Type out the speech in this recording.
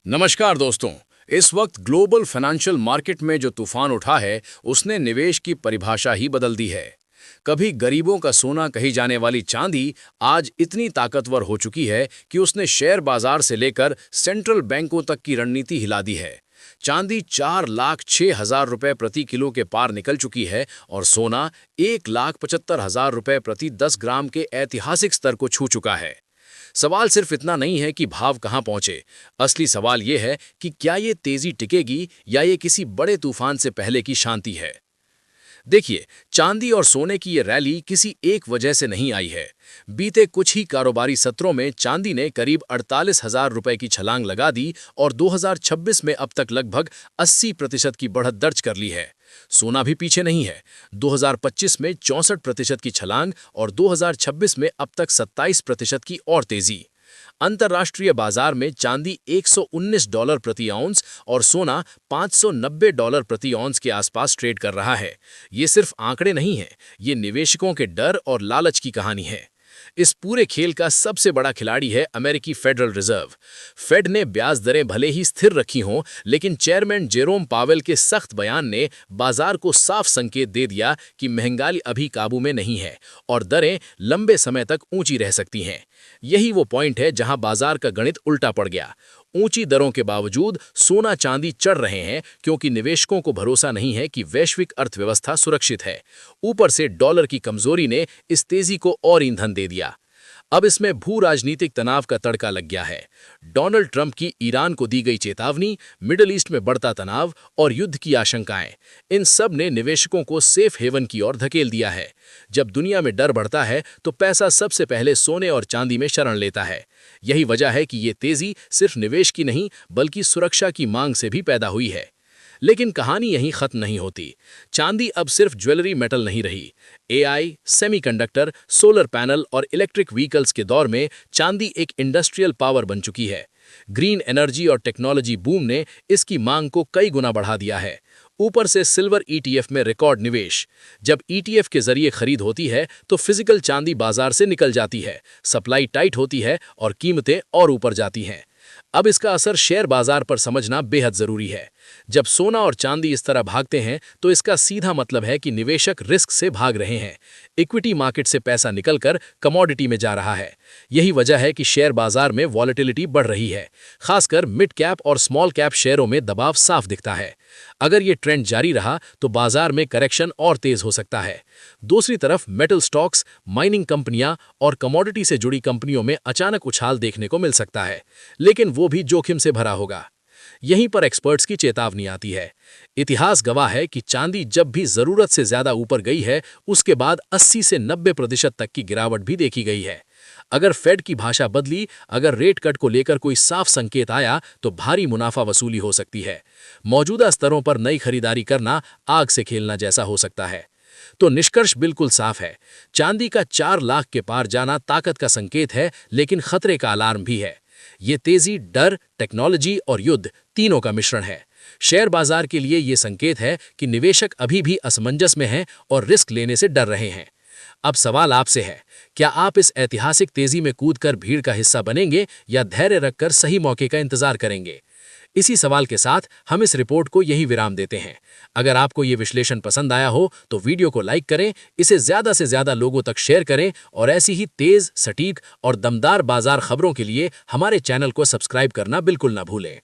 नमस्कार दोस्तों। इस वक्त ग्लोबल फाइनेंशियल मार्केट में जो तूफान उठा है उसने निवेश की परिभाषा ही बदल दी है। कभी गरीबों का सोना कही जाने वाली चांदी आज इतनी ताकतवर हो चुकी है कि उसने शेयर बाजार से लेकर सेंट्रल बैंकों तक की रणनीति हिला दी है। चांदी 4,06,000 रुपए प्रति किलो के पार निकल चुकी है और सोना 1,75,000 रुपए प्रति 10 ग्राम के ऐतिहासिक स्तर को छू चुका है। सवाल सिर्फ इतना नहीं है कि भाव कहां पहुंचे, असली सवाल यह है कि क्या ये तेजी टिकेगी या ये किसी बड़े तूफान से पहले की शांति है। देखिए, चांदी और सोने की ये रैली किसी एक वजह से नहीं आई है। बीते कुछ ही कारोबारी सत्रों में चांदी ने करीब 48,000 रुपए की छलांग लगा दी और 2026 में अब तक लगभग 80% की बढ़त दर्ज कर ली है। सोना भी पीछे नहीं है। 2025 में 64% की छलांग और 2026 में अब तक 27% की और तेजी। अंतर्राष्ट्रीय बाजार में चांदी $119 प्रति औंस और सोना $590 प्रति औंस के आसपास ट्रेड कर रहा है। ये सिर्फ आंकड़े नहीं हैं, ये निवेशकों के डर और लालच की कहानी है। इस पूरे खेल का सबसे बड़ा खिलाड़ी है अमेरिकी फेडरल रिजर्व। फेड ने ब्याज दरें भले ही स्थिर रखी हों, लेकिन चेयरमैन जेरोम पावेल के सख्त बयान ने बाजार को साफ संकेत दे दिया कि महंगाई अभी काबू में नहीं है और दरें लंबे समय तक ऊंची रह सकती हैं। यही वो पॉइंट है जहां बाजार का गणित उल्टा पड़ गया। ऊंची दरों के बावजूद सोना चांदी चढ़ रहे हैं क्योंकि निवेशकों को भरोसा नहीं है कि वैश्विक अर्थव्यवस्था सुरक्षित है। ऊपर से डॉलर की कमजोरी ने इस तेजी को और ईंधन दे दिया। अब इसमें भू राजनीतिक तनाव का तड़का लग गया है। डोनाल्ड ट्रंप की ईरान को दी गई चेतावनी, मिडिल ईस्ट में बढ़ता तनाव और युद्ध की आशंकाएं, इन सब ने निवेशकों को सेफ हेवन की ओर धकेल दिया है। जब दुनिया में डर बढ़ता है तो पैसा सबसे पहले सोने और चांदी में शरण लेता है। यही वजह है कि ये तेजी सिर्फ निवेश की नहीं बल्कि सुरक्षा की मांग से भी पैदा हुई है। लेकिन कहानी यहीं खत्म नहीं होती। चांदी अब सिर्फ ज्वेलरी मेटल नहीं रही। एआई, सेमीकंडक्टर, सोलर पैनल और इलेक्ट्रिक व्हीकल्स के दौर में चांदी एक इंडस्ट्रियल पावर बन चुकी है। ग्रीन एनर्जी और टेक्नोलॉजी बूम ने इसकी मांग को कई गुना बढ़ा दिया है। ऊपर से सिल्वर ईटीएफ में रिकॉर्ड निवेश। जब ईटीएफ के जरिए खरीद होती है तो फिजिकल चांदी बाजार से निकल जाती है, सप्लाई टाइट होती है और कीमतें और ऊपर जाती हैं। अब इसका असर शेयर बाजार पर समझना बेहद जरूरी है। जब सोना और चांदी इस तरह भागते हैं तो इसका सीधा मतलब है कि निवेशक रिस्क से भाग रहे हैं। इक्विटी मार्केट से पैसा निकलकर कमोडिटी में जा रहा है। यही वजह है कि शेयर बाजार में वॉलेटिलिटी बढ़ रही है। खासकर मिड कैप और स्मॉल कैप शेयरों में दबाव साफ दिखता है। अगर ये ट्रेंड जारी रहा तो बाजार में करेक्शन और तेज हो सकता है। दूसरी तरफ मेटल स्टॉक्स, माइनिंग कंपनियां और कमोडिटी से जुड़ी कंपनियों में अचानक उछाल देखने को मिल सकता है, लेकिन वो भी जोखिम से भरा होगा। यहीं पर एक्सपर्ट्स की चेतावनी आती है। इतिहास गवाह है कि चांदी जब भी जरूरत से ज्यादा ऊपर गई है उसके बाद 80 से 90% तक की गिरावट भी देखी गई है। अगर फेड की भाषा बदली, अगर रेट कट को लेकर कोई साफ संकेत आया तो भारी मुनाफा वसूली हो सकती है। मौजूदा स्तरों पर नई खरीदारी करना आग से खेलना जैसा हो सकता है। तो निष्कर्ष बिल्कुल साफ है। चांदी का 4 लाख के पार जाना ताकत का संकेत है, लेकिन खतरे का अलार्म भी है। ये तेजी, डर, टेक्नोलॉजी और युद्ध तीनों का मिश्रण है। शेयर बाजार के लिए ये संकेत है कि निवेशक अभी भी असमंजस में हैं और रिस्क लेने से डर रहे हैं। अब सवाल आपसे है, क्या आप इस ऐतिहासिक तेजी में कूदकर भीड़ का हिस्सा बनेंगे या धैर्य रखकर सही मौके का इंतजार करेंगे? इसी सवाल के साथ हम इस रिपोर्ट को यही विराम देते हैं। अगर आपको ये विश्लेषण पसंद आया हो तो वीडियो को लाइक करें, इसे ज्यादा से ज्यादा लोगों तक शेयर करें और ऐसी ही तेज, सटीक और दमदार बाजार खबरों के लिए हमारे चैनल को सब्सक्राइब करना बिल्कुल ना भूलें।